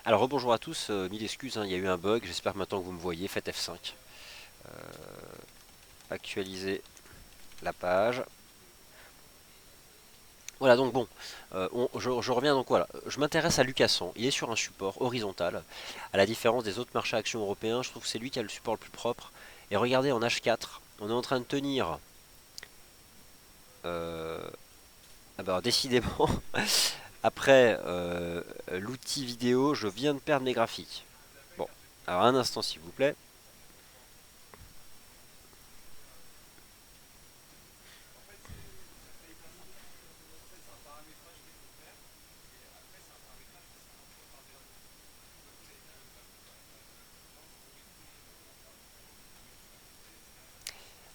Alors rebonjour à tous, mille excuses, hein, il y a eu un bug, j'espère que maintenant que vous me voyez, faites F5. Actualisez la page. Voilà donc bon, je reviens donc voilà, je m'intéresse à Lucasson, il est sur un support horizontal, à la différence des autres marchés actions européens, je trouve que c'est lui qui a le support le plus propre. Et regardez en H4, on est en train de tenir, euh, ah bah décidément, après l'outil vidéo, je viens de perdre mes graphiques. Bon, alors un instant s'il vous plaît.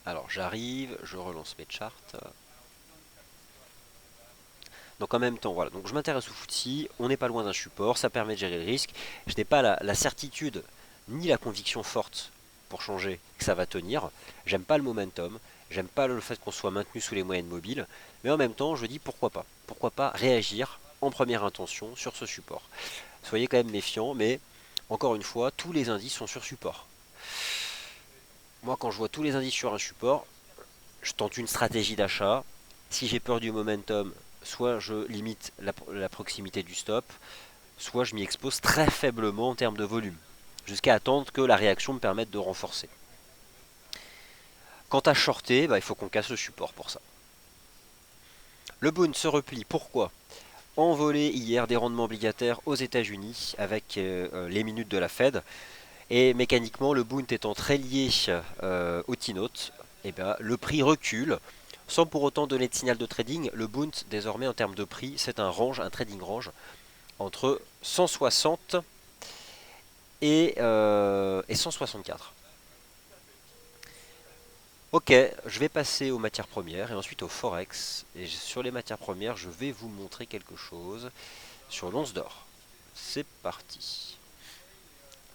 Alors j'arrive, je relance mes charts. Donc en même temps, voilà, donc je m'intéresse au FTSE, on n'est pas loin d'un support, ça permet de gérer le risque. Je n'ai pas la certitude ni la conviction forte pour changer que ça va tenir. J'aime pas le momentum, j'aime pas le fait qu'on soit maintenu sous les moyennes mobiles, mais en même temps, je dis pourquoi pas. Pourquoi pas réagir en première intention sur ce support. Soyez quand même méfiants, mais encore une fois, tous les indices sont sur support. Moi, quand je vois tous les indices sur un support, je tente une stratégie d'achat. Si j'ai peur du momentum, soit je limite la proximité du stop, soit je m'y expose très faiblement en termes de volume, jusqu'à attendre que la réaction me permette de renforcer. Quant à shorter, il faut qu'on casse le support pour ça. Le Bund se replie, pourquoi? Envolé hier des rendements obligataires aux États-Unis avec les minutes de la Fed, et mécaniquement le Bund étant très lié au T-Note, le prix recule. Sans pour autant donner de signal de trading, le Bund désormais en termes de prix, c'est un range, un trading range entre 160 et 164. Ok, je vais passer aux matières premières et ensuite au forex. Et sur les matières premières, je vais vous montrer quelque chose sur l'once d'or. C'est parti.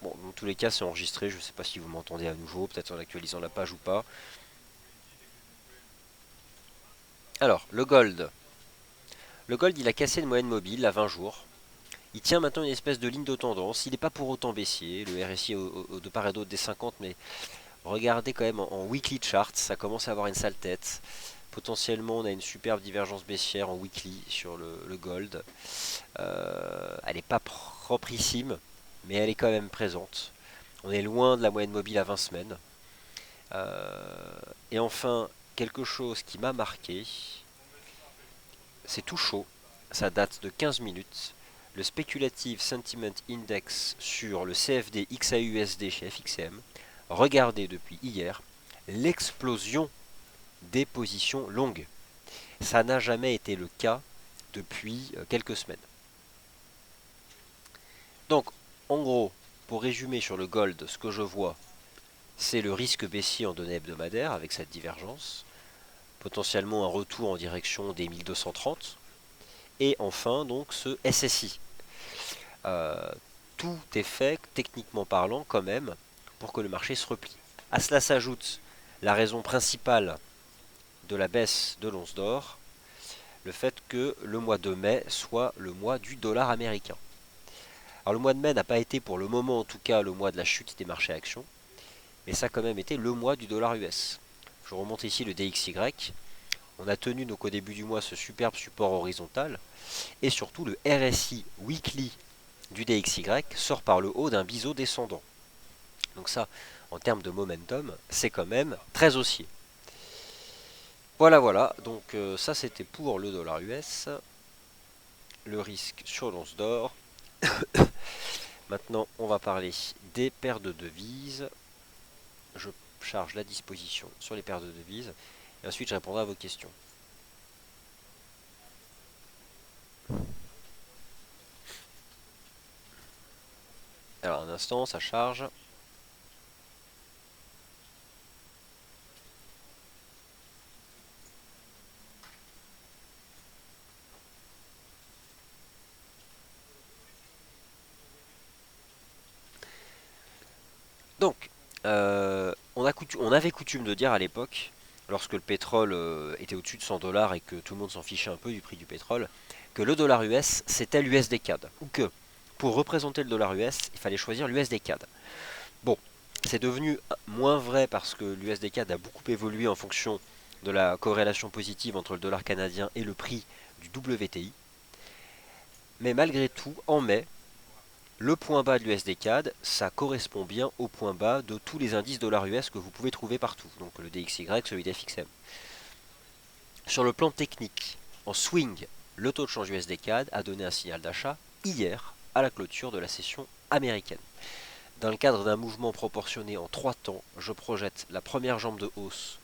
Bon, dans tous les cas, c'est enregistré. Je ne sais pas si vous m'entendez à nouveau, peut-être en actualisant la page ou pas. Alors, le gold. Le gold, il a cassé une moyenne mobile à 20 jours. Il tient maintenant une espèce de ligne de tendance. Il n'est pas pour autant baissier. Le RSI de part et d'autre des 50, mais regardez quand même en weekly chart, ça commence à avoir une sale tête. Potentiellement, on a une superbe divergence baissière en weekly sur le gold. Elle n'est pas proprissime, mais elle est quand même présente. On est loin de la moyenne mobile à 20 semaines. Et enfin, quelque chose qui m'a marqué, c'est tout chaud. Ça date de 15 minutes. Le Speculative Sentiment Index sur le CFD XAUSD chez FXCM. Regardez depuis hier l'explosion des positions longues. Ça n'a jamais été le cas depuis quelques semaines. Donc, en gros, pour résumer sur le gold, ce que je vois, c'est le risque baissier en données hebdomadaires avec cette divergence, potentiellement un retour en direction des 1230, et enfin donc ce SSI. Euh, Tout est fait, techniquement parlant, quand même, pour que le marché se replie. À cela s'ajoute la raison principale de la baisse de l'once d'or, le fait que le mois de mai soit le mois du dollar américain. Alors le mois de mai n'a pas été pour le moment en tout cas le mois de la chute des marchés actions, mais ça a quand même été le mois du dollar US. Je remonte ici le DXY. On a tenu donc au début du mois ce superbe support horizontal et surtout le RSI weekly du DXY sort par le haut d'un biseau descendant. Donc ça, en termes de momentum, c'est quand même très haussier. Voilà, voilà. Donc ça c'était pour le dollar US. Le risque sur l'once d'or. Maintenant, on va parler des paires de devises. Je charge la disposition sur les paires de devises. Et ensuite, je répondrai à vos questions. Alors, un instant, ça charge. Donc, on avait coutume de dire à l'époque, lorsque le pétrole était au-dessus de 100 dollars et que tout le monde s'en fichait un peu du prix du pétrole, que le dollar US c'était l'USD CAD. Ou que, pour représenter le dollar US, il fallait choisir l'USD CAD. Bon, c'est devenu moins vrai parce que l'USD CAD a beaucoup évolué en fonction de la corrélation positive entre le dollar canadien et le prix du WTI. Mais malgré tout, en mai, le point bas de l'USD CAD, ça correspond bien au point bas de tous les indices dollar US que vous pouvez trouver partout. Donc le DXY, celui d'FXM. Sur le plan technique, en swing, le taux de change USD CAD a donné un signal d'achat hier à la clôture de la session américaine. Dans le cadre d'un mouvement proportionné en 3 temps, je projette la première jambe de hausse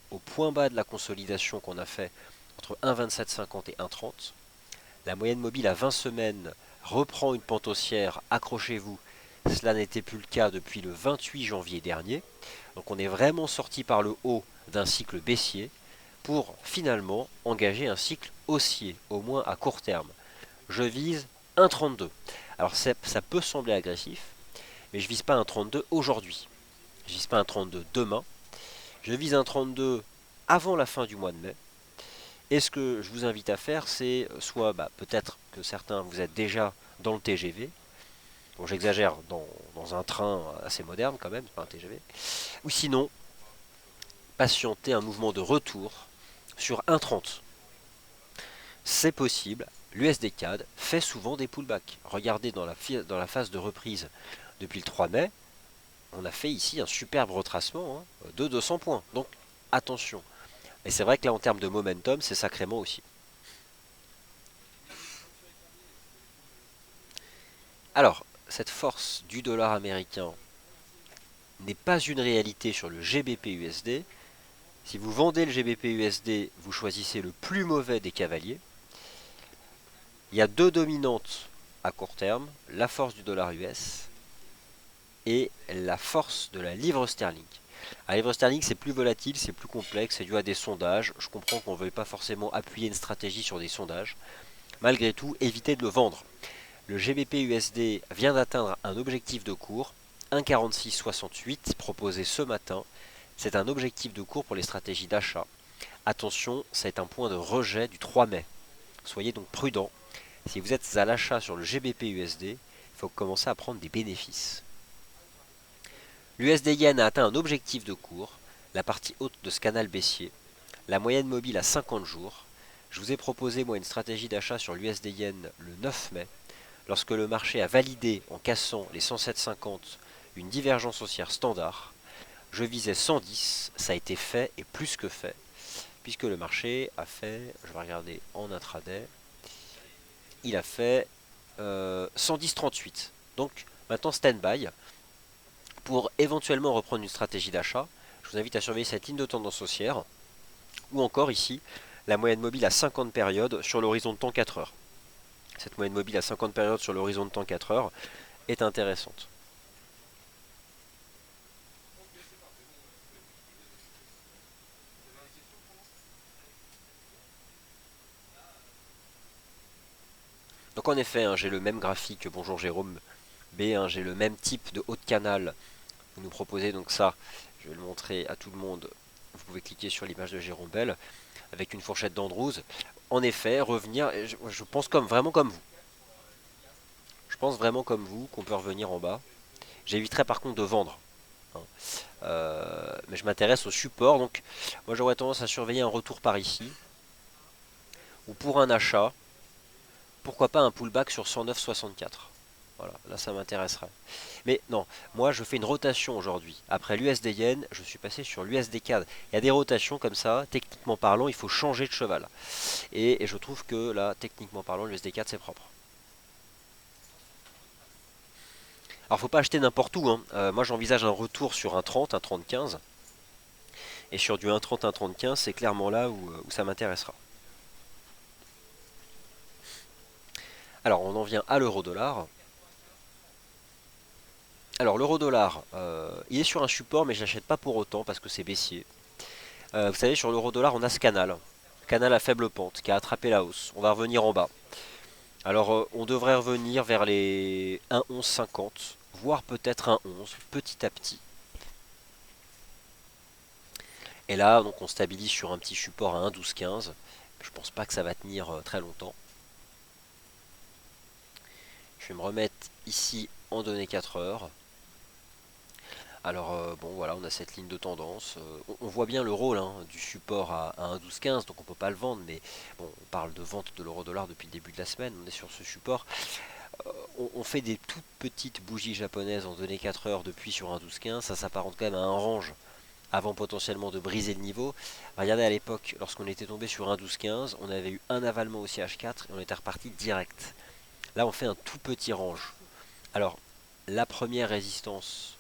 au point bas de la consolidation qu'on a fait entre 1,2750 et 1,30. La moyenne mobile à 20 semaines reprend une pente haussière, accrochez-vous, cela n'était plus le cas depuis le 28 janvier dernier. Donc on est vraiment sorti par le haut d'un cycle baissier pour finalement engager un cycle haussier, au moins à court terme. Je vise 1,32. Alors ça peut sembler agressif, mais je vise pas un 32 aujourd'hui. Je vise pas un 32 demain. Je vise un 32 avant la fin du mois de mai. Et ce que je vous invite à faire, c'est soit peut-être que certains vous êtes déjà dans le TGV. Bon, j'exagère, dans un train assez moderne quand même, c'est pas un TGV. Ou sinon, patienter un mouvement de retour sur 1,30. C'est possible. L'USD CAD fait souvent des pullbacks. Regardez dans la phase de reprise depuis le 3 mai, on a fait ici un superbe retracement de 200 points. Donc attention. Et c'est vrai que là en termes de momentum, c'est sacrément aussi. Alors, cette force du dollar américain n'est pas une réalité sur le GBP USD. Si vous vendez le GBP USD, vous choisissez le plus mauvais des cavaliers. Il y a deux dominantes à court terme, la force du dollar US et la force de la livre sterling. La livre sterling, c'est plus volatile, c'est plus complexe, c'est dû à des sondages. Je comprends qu'on ne veuille pas forcément appuyer une stratégie sur des sondages. Malgré tout, évitez de le vendre. Le GBP USD vient d'atteindre un objectif de cours, 1,4668 proposé ce matin. C'est un objectif de cours pour les stratégies d'achat. Attention, c'est un point de rejet du 3 mai. Soyez donc prudents. Si vous êtes à l'achat sur le GBP USD, il faut commencer à prendre des bénéfices. L'USD Yen a atteint un objectif de cours, la partie haute de ce canal baissier, la moyenne mobile à 50 jours. Je vous ai proposé moi une stratégie d'achat sur l'USD Yen le 9 mai, lorsque le marché a validé en cassant les 107,50 une divergence haussière standard. Je visais 110, ça a été fait et plus que fait, puisque le marché a fait, je vais regarder en intraday, il a fait 110,38. Donc maintenant stand-by. Pour éventuellement reprendre une stratégie d'achat, je vous invite à surveiller cette ligne de tendance haussière, ou encore ici, la moyenne mobile à 50 périodes sur l'horizon de temps 4 heures. Cette moyenne mobile à 50 périodes sur l'horizon de temps 4 heures est intéressante. Donc en effet, j'ai le même graphique, bonjour Jérôme B, j'ai le même type de haut de canal. Vous nous proposez donc ça, je vais le montrer à tout le monde. Vous pouvez cliquer sur l'image de Jérôme Bell avec une fourchette d'Andrews. En effet, revenir, je pense vraiment comme vous. Je pense vraiment comme vous qu'on peut revenir en bas. J'éviterai par contre de vendre. Mais je m'intéresse au support, donc moi j'aurais tendance à surveiller un retour par ici. Ou pour un achat, pourquoi pas un pullback sur 109,64. Voilà, là ça m'intéresserait. Mais non, moi je fais une rotation aujourd'hui. Après l'USD Yen, je suis passé sur l'USD CAD. Il y a des rotations comme ça, techniquement parlant, il faut changer de cheval. Et je trouve que là, techniquement parlant, l'USD CAD c'est propre. Alors faut pas acheter n'importe où. Moi j'envisage un retour sur un 30, un 30-15. Et sur du 1,30, 1,30-15, c'est clairement là où ça m'intéressera. Alors on en vient à l'euro-dollar. Alors l'euro-dollar, il est sur un support, mais je l'achète pas pour autant parce que c'est baissier. Vous savez, sur l'euro-dollar, on a ce canal à faible pente, qui a attrapé la hausse. On va revenir en bas. Alors on devrait revenir vers les 1,1150, voire peut-être 1,11, petit à petit. Et là, donc on stabilise sur un petit support à 1,1215. Je pense pas que ça va tenir très longtemps. Je vais me remettre ici en données 4 heures. Alors bon voilà, on a cette ligne de tendance. On voit bien le rôle hein, du support à 1,1215, donc on peut pas le vendre, mais bon, on parle de vente de l'euro-dollar depuis le début de la semaine, on est sur ce support. On fait des toutes petites bougies japonaises en données 4 heures depuis sur 1,1215, ça s'apparente quand même à un range avant potentiellement de briser le niveau. Regardez à l'époque, lorsqu'on était tombé sur 1,1215, on avait eu un avalement aussi H4 et on était reparti direct. Là on fait un tout petit range. Alors la première résistance,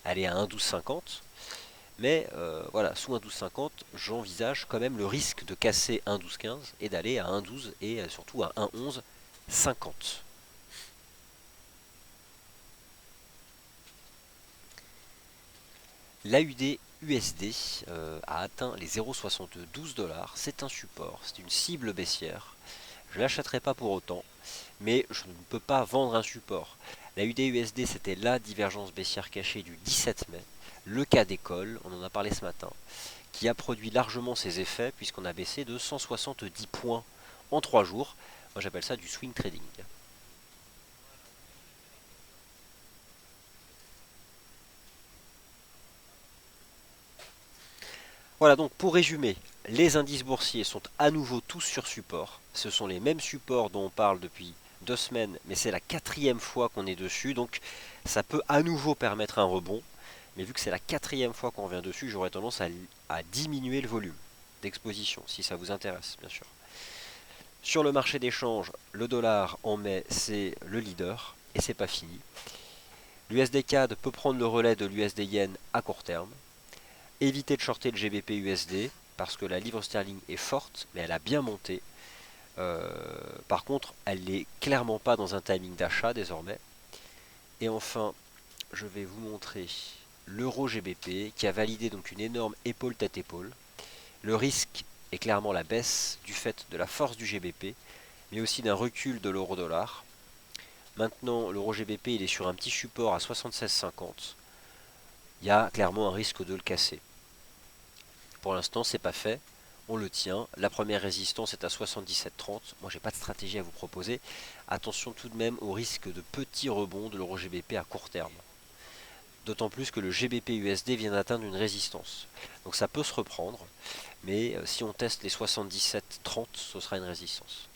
elle est à 1,1250. Mais voilà, sous 1,1250, j'envisage quand même le risque de casser 1,1215 et d'aller à 1,12 et surtout à 1,1150. L'AUD USD a atteint les 0,72 $. C'est un support, c'est une cible baissière. Je ne l'achèterai pas pour autant, mais je ne peux pas vendre un support. L'AUD USD, c'était la divergence baissière cachée du 17 mai. Le cas d'école, on en a parlé ce matin, qui a produit largement ses effets puisqu'on a baissé de 170 points en 3 jours. Moi j'appelle ça du swing trading. Voilà donc pour résumer, les indices boursiers sont à nouveau tous sur support. Ce sont les mêmes supports dont on parle depuis 2 semaines, mais c'est la 4e fois qu'on est dessus, donc ça peut à nouveau permettre un rebond. Mais vu que c'est la 4e fois qu'on revient dessus, j'aurais tendance à diminuer le volume d'exposition, si ça vous intéresse bien sûr. Sur le marché des changes, le dollar en mai c'est le leader, et c'est pas fini. L'USD CAD peut prendre le relais de l'USD Yen à court terme. Évitez de shorter le GBP USD parce que la livre sterling est forte, mais elle a bien monté. Par contre, elle n'est clairement pas dans un timing d'achat désormais. Et enfin, je vais vous montrer l'euro GBP qui a validé donc une énorme épaule tête épaule. Le risque est clairement la baisse du fait de la force du GBP, mais aussi d'un recul de l'euro dollar. Maintenant, l'euro GBP il est sur un petit support à 76,50. Il y a clairement un risque de le casser. Pour l'instant, c'est pas fait. On le tient. La première résistance est à 77,30. Moi, j'ai pas de stratégie à vous proposer. Attention tout de même au risque de petits rebonds de l'euro GBP à court terme. D'autant plus que le GBP USD vient d'atteindre une résistance. Donc ça peut se reprendre, mais si on teste les 77,30, ce sera une résistance.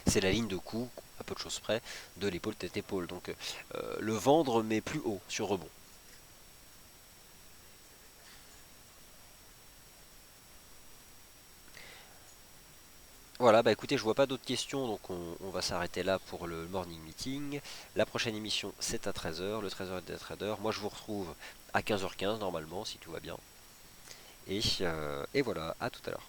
C'est la ligne de coup, à peu de choses près, de l'épaule tête épaule. Donc le vendre mais plus haut sur rebond. Voilà, bah écoutez, je vois pas d'autres questions, donc on va s'arrêter là pour le morning meeting. La prochaine émission, c'est à 13 h, le 13 h des traders. Moi, je vous retrouve à 15 h 15 normalement, si tout va bien. Et voilà, à tout à l'heure.